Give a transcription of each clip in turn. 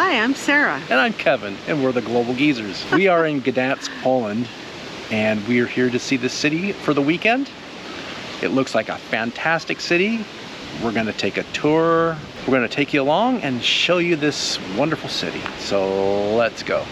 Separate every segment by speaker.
Speaker 1: Hi, I'm Sarah.
Speaker 2: And I'm Kevin, and we're the Global Geezers. We are in Gdansk, Poland, and we are here to see the city for the weekend. It looks like a fantastic city. We're gonna take a tour. We're gonna take you along and show you this wonderful city. So let's go.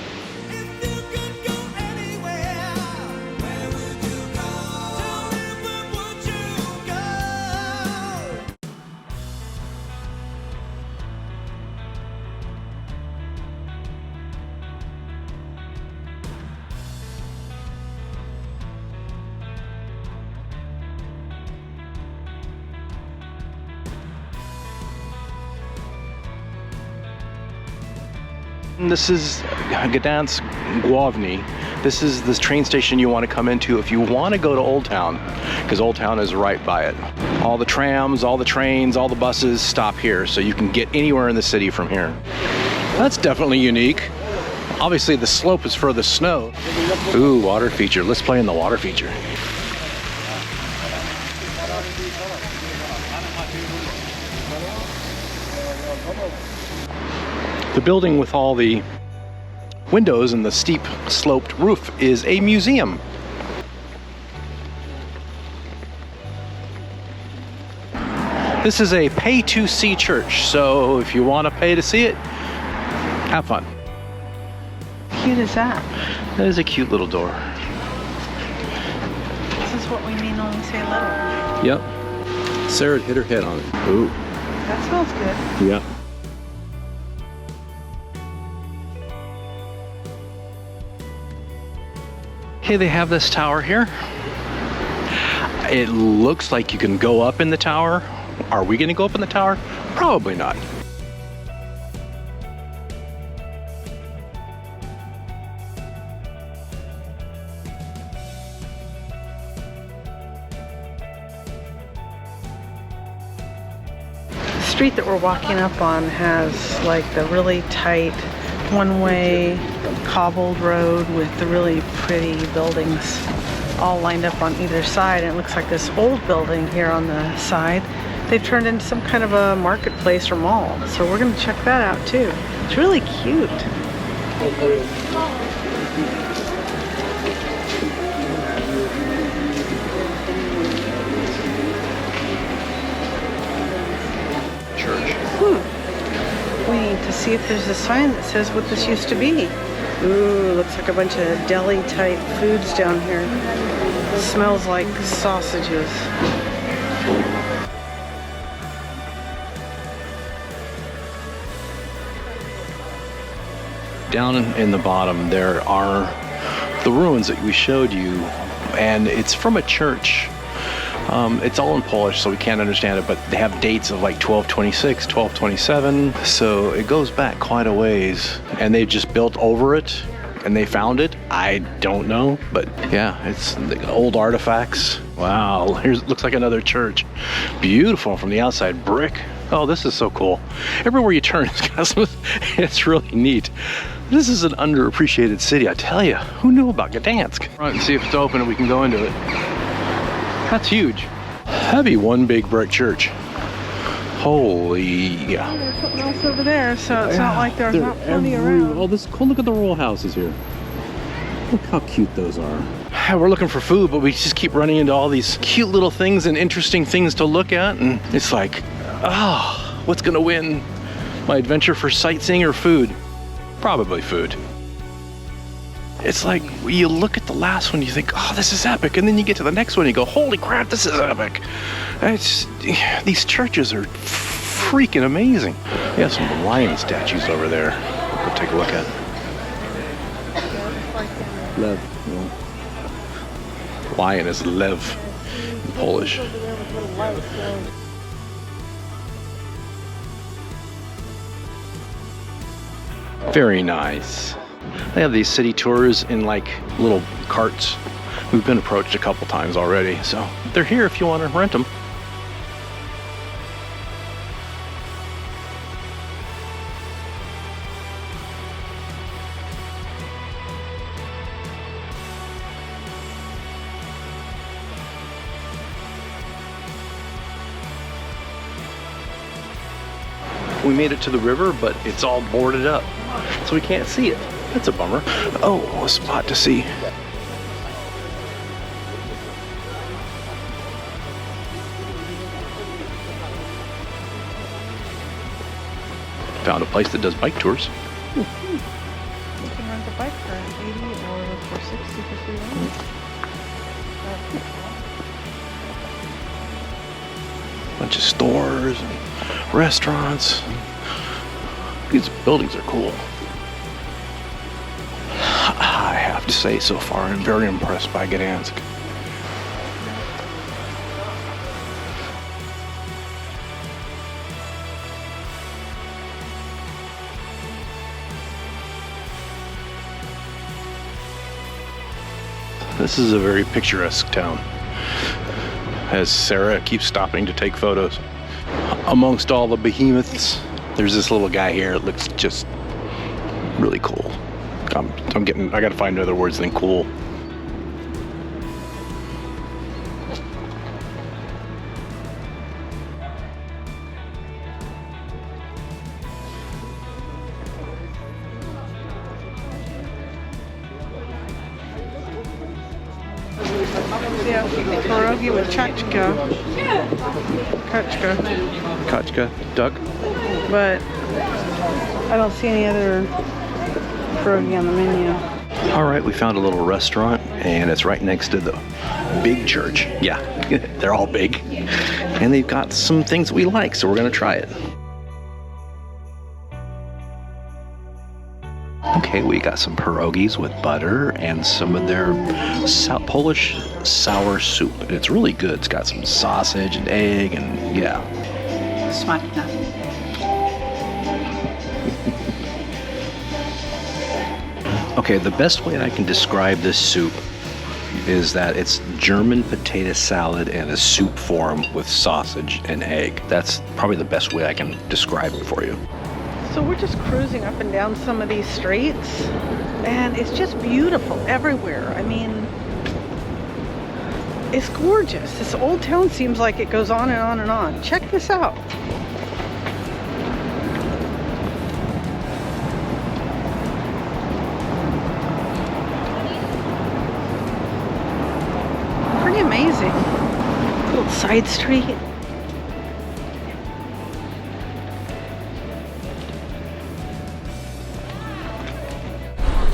Speaker 2: This is Gdansk Główny. This is the train station you want to come into if you want to go to Old Town, because Old Town is right by it. All the trams, all the trains, all the buses stop here, so you can get anywhere in the city from here. That's definitely unique. Obviously the slope is for the snow. Ooh, water feature. Let's play in the water feature. The building with all the windows and the steep sloped roof is a museum. This is a pay-to-see church, so if you want to pay to see it, have fun.
Speaker 1: How cute is that?
Speaker 2: That is a cute little door.
Speaker 1: This is what we mean when we say little.
Speaker 2: Yep. Sarah hit her head on it. Ooh.
Speaker 1: That smells good.
Speaker 2: Yeah. Okay, they have this tower here. It looks like you can go up in the tower. Are we gonna go up in the tower? Probably not.
Speaker 1: The street that we're walking up on has like the really tight one-way cobbled road with the really pretty buildings all lined up on either side, and it looks like this old building here on the side they've turned into some kind of a marketplace or mall, so we're going to check that out too. It's really cute. We need to see if there's a sign that says what this used to be. Ooh, looks like a bunch of deli type foods down here. It smells like sausages.
Speaker 2: Down in the bottom there are the ruins that we showed you, and it's from a church. It's all in Polish, so we can't understand it, but they have dates of like 1226, 1227, so it goes back quite a ways, and they just built over it, and they found it. I don't know, but yeah, it's the old artifacts. Wow, here's looks like another church. Beautiful from the outside, brick. Oh, this is so cool. Everywhere you turn, it's really neat. This is an underappreciated city, I tell you. Who knew about Gdansk? Right, and see if it's open and we can go into it. That's huge. Heavy one big brick church. Holy, yeah.
Speaker 1: Oh, there's something else over there, so it's not like there's not plenty around.
Speaker 2: Oh, this is cool. Look at the row houses here. Look how cute those are. We're looking for food, but we just keep running into all these cute little things and interesting things to look at, and it's like, oh, what's gonna win? My adventure for sightseeing or food? Probably food. It's like you look at the last one, you think, oh, this is epic, and then you get to the next one, you go, holy crap, this is epic. These churches are freaking amazing. They have some lion statues over there. We'll take a look at. Lev. Yeah. Lion is lev in Polish. Very nice. They have these city tours in like little carts. We've been approached a couple times already, so they're here if you want to rent them. we made it to the river, but it's all boarded up, so we can't see it. That's a bummer. Oh, a spot to see. Found a place that does bike tours.
Speaker 1: You can rent a bike for 80 or for 60 for 3 hours.
Speaker 2: Bunch of stores and restaurants. These buildings are cool. I have to say, so far, I'm very impressed by Gdansk. This is a very picturesque town, as Sarah keeps stopping to take photos. Amongst all the behemoths, there's this little guy here. It looks just really cool. I gotta find other words than cool.
Speaker 1: Yeah, pierogi with chachka.
Speaker 2: Kachka, duck.
Speaker 1: But I don't see any other pierogi on the menu.
Speaker 2: All right, we found a little restaurant, and it's right next to the big church. Yeah, they're all big. And they've got some things we like, so we're gonna try it. Okay, we got some pierogies with butter and some of their Polish sour soup. And it's really good. It's got some sausage and egg and yeah.
Speaker 1: Smaczna.
Speaker 2: Okay, the best way I can describe this soup is that it's German potato salad in a soup form with sausage and egg. That's probably the best way I can describe it for you.
Speaker 1: So we're just cruising up and down some of these streets, and it's just beautiful everywhere. I mean, it's gorgeous. This old town seems like it goes on and on and on. Check this out. Pretty amazing. Little side street.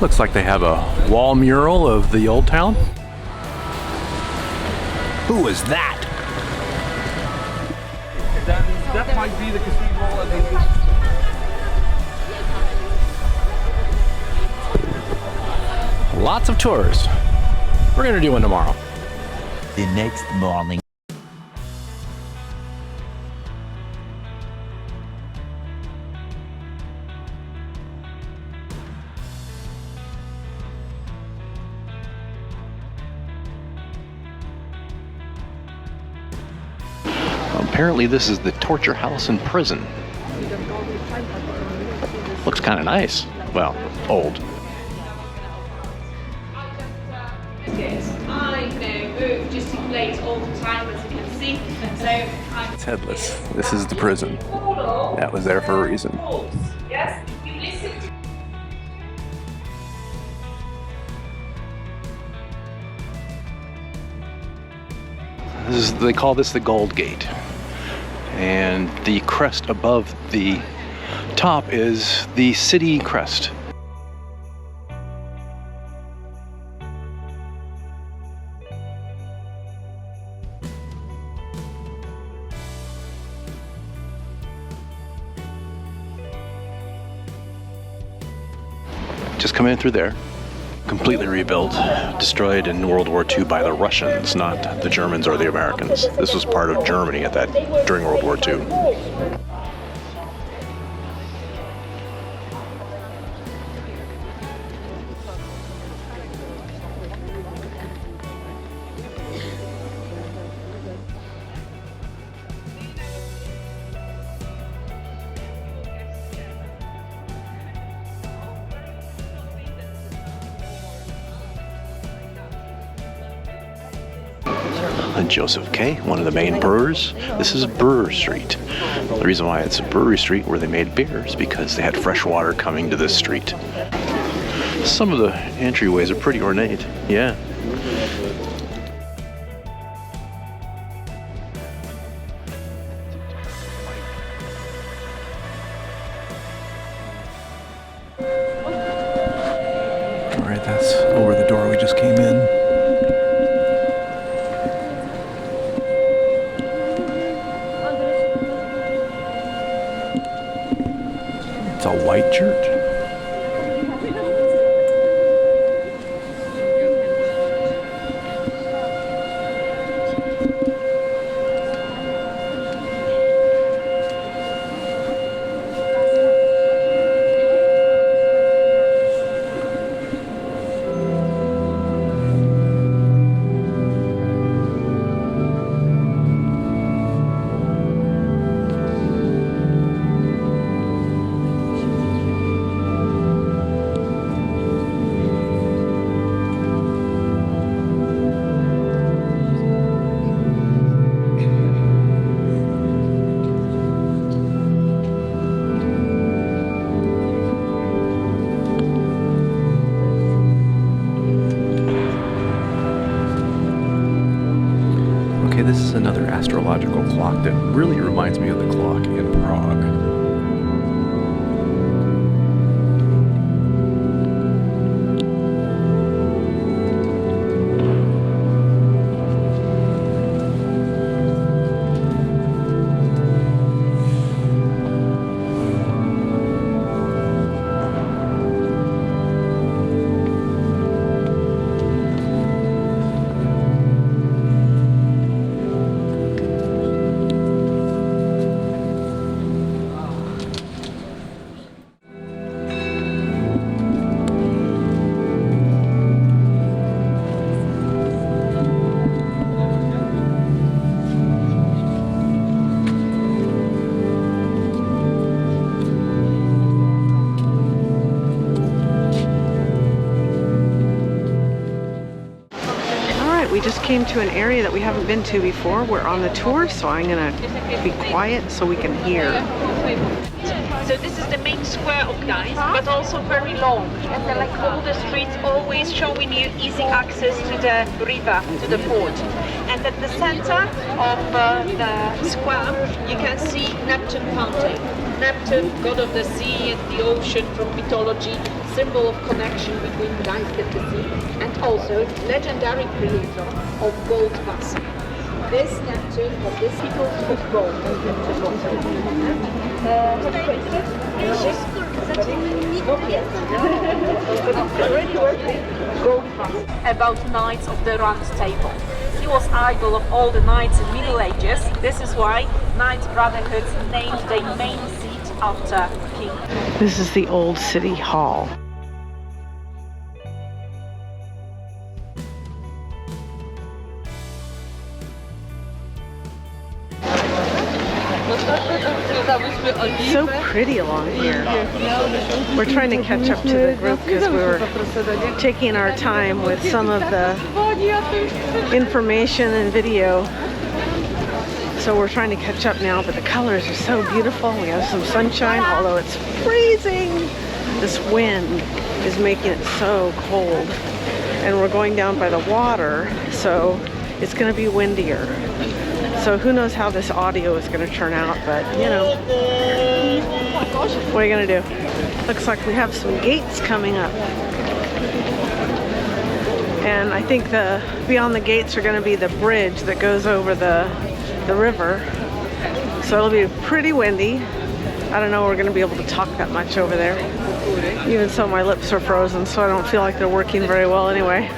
Speaker 2: Looks like they have a wall mural of the old town. Who is that?
Speaker 3: That might be the cathedral.
Speaker 2: Lots of tours. We're gonna do one tomorrow.
Speaker 4: The next morning.
Speaker 2: Apparently this is the torture house and prison. Looks kind of nice. Well, old. It's headless. This is the prison. That was there for a reason. They call this the Gold Gate. And the crest above the top is the city crest. Just come in through there. Completely rebuilt, destroyed in World War II by the Russians, not the Germans or the Americans. This was part of Germany during World War II. Joseph K., one of the main brewers. This is Brewer Street. The reason why it's a brewery street where they made beer is because they had fresh water coming to this street. Some of the entryways are pretty ornate, yeah. Alright, that's over the door we just came in. It's a white church. Okay, this is another astrological clock that really reminds me of the clock in Prague.
Speaker 1: We just came to an area that we haven't been to before. We're on the tour, so I'm gonna be quiet so we can hear.
Speaker 5: So this is the main square of Gdansk, but also very long. And they're like all the streets always showing you easy access to the river, to the port. And at the center of the square, you can see Neptune fountain. Neptune, god of the sea and the ocean from mythology, symbol of connection between Gdansk and the sea, and also legendary creator of gold vessel. This Neptune, or this people of gold, already working gold vessel about knights of the round table. He was idol of all the knights in Middle Ages. This is why Knights Brotherhoods named their main seat after king.
Speaker 1: This is the old city hall. So pretty along here. We're trying to catch up to the group because we were taking our time with some of the information and video. So we're trying to catch up now, but the colors are so beautiful. We have some sunshine, although it's freezing. This wind is making it so cold. And we're going down by the water, so it's going to be windier. So who knows how this audio is going to turn out, but you know, what are you going to do? Looks like we have some gates coming up. And I think beyond the gates are going to be the bridge that goes over the river. So it'll be pretty windy. I don't know we're going to be able to talk that much over there. Even so, my lips are frozen, so I don't feel like they're working very well anyway.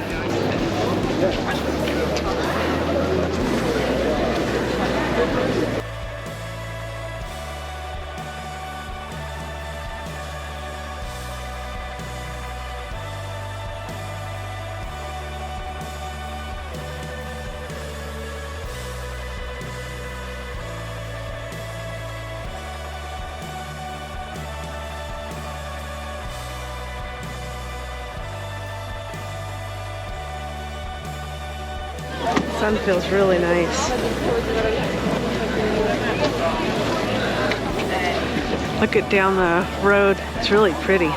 Speaker 1: sun feels really nice. Look at down the road. It's really pretty.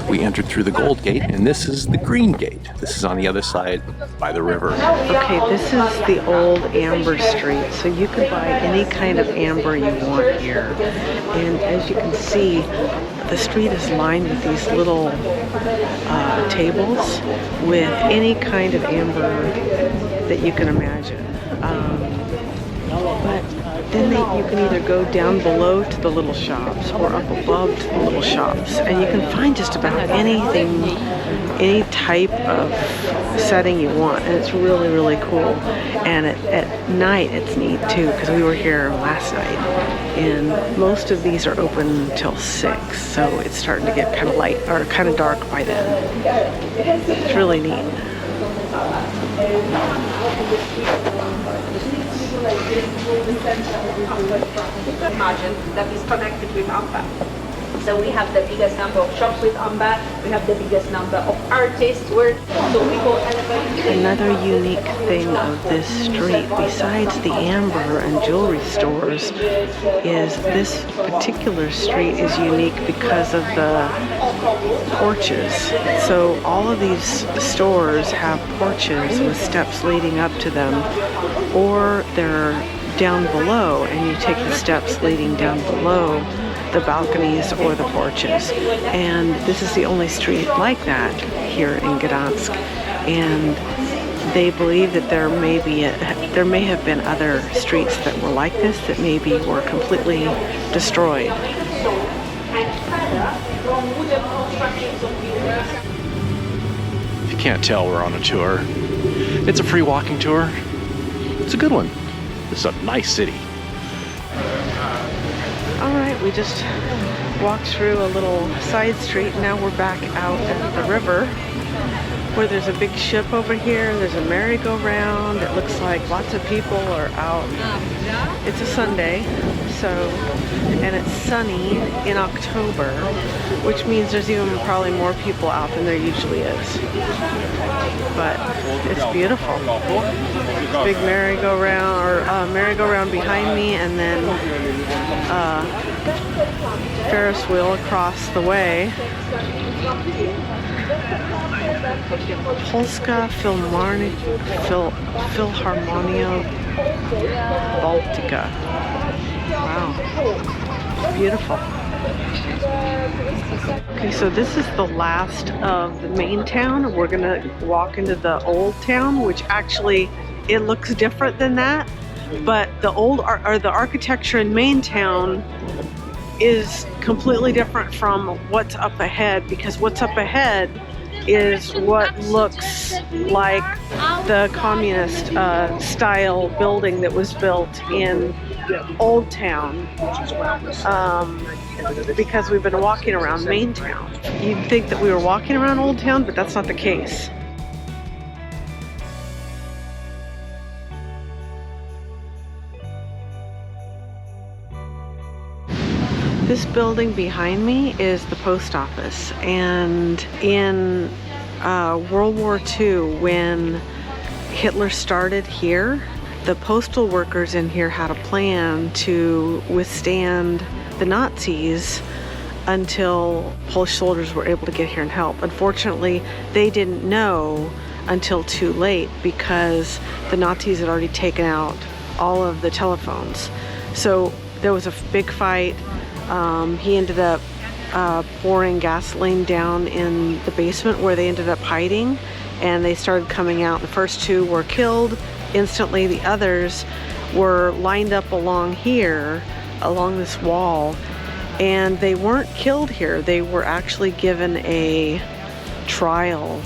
Speaker 2: We entered through the Gold Gate, and this is the Green Gate. This is on the other side by the river.
Speaker 1: Okay, this is the old amber street, so you can buy any kind of amber you want here. And as you can see, the street is lined with these little tables with any kind of amber that you can imagine. But then you can either go down below to the little shops or up above to the little shops, and you can find just about anything, any type of setting you want, and it's really, really cool. And at night it's neat too, because we were here last night, and most of these are open till 6, so it's starting to get kind of light or kind of dark by then. It's really neat.
Speaker 5: Margin that is connected with amber. So we have the biggest number of shops with amber. We have the biggest number of artists where so people elevate.
Speaker 1: Another unique thing of this street, besides the amber and jewelry stores, is this particular street is unique because of the porches. So all of these stores have porches with steps leading up to them, or they're down below and you take the steps leading down below the balconies or the porches. And this is the only street like that here in Gdansk. And they believe that there may have been other streets that were like this that maybe were completely destroyed.
Speaker 2: If you can't tell, we're on a tour. It's a free walking tour. It's a good one. It's a nice city.
Speaker 1: All right, we just walked through a little side street. Now we're back out at the river where there's a big ship over here. There's a merry-go-round. It looks like lots of people are out. It's a Sunday, and it's sunny in October, which means there's even probably more people out than there usually is. But it's beautiful. Big merry-go-round, or merry-go-round behind me, and then Ferris wheel across the way. Polska Philharmonia Baltica. Wow, beautiful. Okay, so this is the last of the main town. We're gonna walk into the old town, which actually it looks different than that. But the the architecture in main town is completely different from what's up ahead, because what's up ahead is what looks like the communist style building that was built in Old Town, because we've been walking around Main Town. You'd think that we were walking around Old Town, but that's not the case. This building behind me is the post office, and in World War II, when Hitler started here, the postal workers in here had a plan to withstand the Nazis until Polish soldiers were able to get here and help. Unfortunately, they didn't know until too late, because the Nazis had already taken out all of the telephones. So there was a big fight. He ended up pouring gasoline down in the basement where they ended up hiding, and they started coming out. The first two were killed instantly. The others were lined up along here, along this wall, and they weren't killed here. They were actually given a trial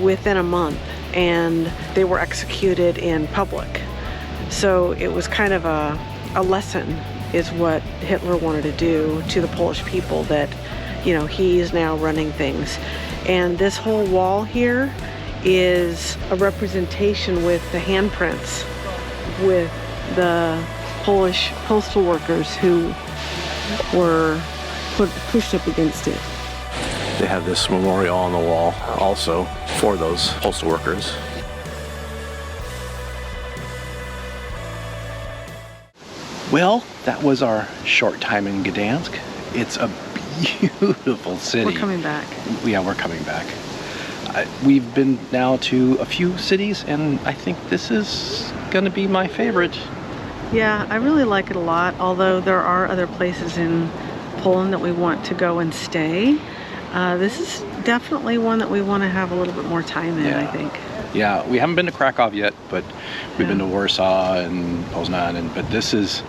Speaker 1: within a month, and they were executed in public. So it was kind of a lesson, is what Hitler wanted to do to the Polish people, that, you know, he is now running things. And this whole wall here is a representation with the handprints with the Polish postal workers who were pushed up against it.
Speaker 2: They have this memorial on the wall also for those postal workers. Well, that was our short time in Gdansk. It's a beautiful city.
Speaker 1: We're coming back.
Speaker 2: Yeah, we're coming back. We've been now to a few cities, and I think this is going to be my favorite.
Speaker 1: Yeah, I really like it a lot, although there are other places in Poland that we want to go and stay. This is definitely one that we want to have a little bit more time in, I think.
Speaker 2: Yeah, we haven't been to Krakow yet, but we've been to Warsaw and Poznan, but this is,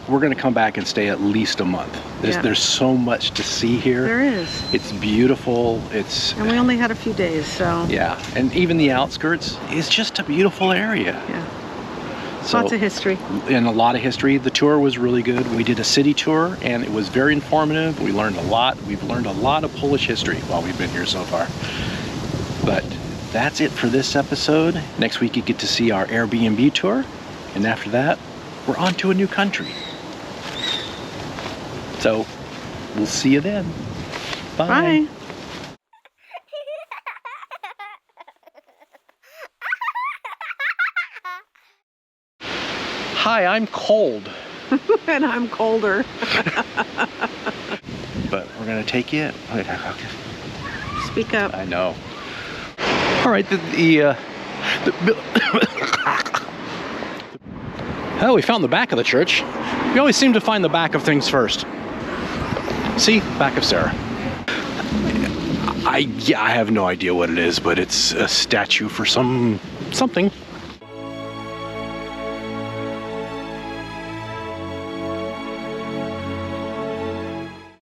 Speaker 2: we're going to come back and stay at least a month. There's so much to see here.
Speaker 1: There is.
Speaker 2: It's beautiful.
Speaker 1: And we only had a few days, so.
Speaker 2: Yeah, and even the outskirts is just a beautiful area.
Speaker 1: Yeah.
Speaker 2: So,
Speaker 1: lots of history.
Speaker 2: And a lot of history. The tour was really good. We did a city tour, and it was very informative. We learned a lot. We've learned a lot of Polish history while we've been here so far. But that's it for this episode. Next week you get to see our Airbnb tour, and after that we're on to a new country. So we'll see you then. Bye.
Speaker 1: Bye.
Speaker 2: Hi, I'm cold.
Speaker 1: And I'm colder.
Speaker 2: But we're gonna take it.
Speaker 1: Speak up.
Speaker 2: I know. All right, oh, we found the back of the church. We always seem to find the back of things first. See, back of Sarah. I have no idea what it is, but it's a statue for something.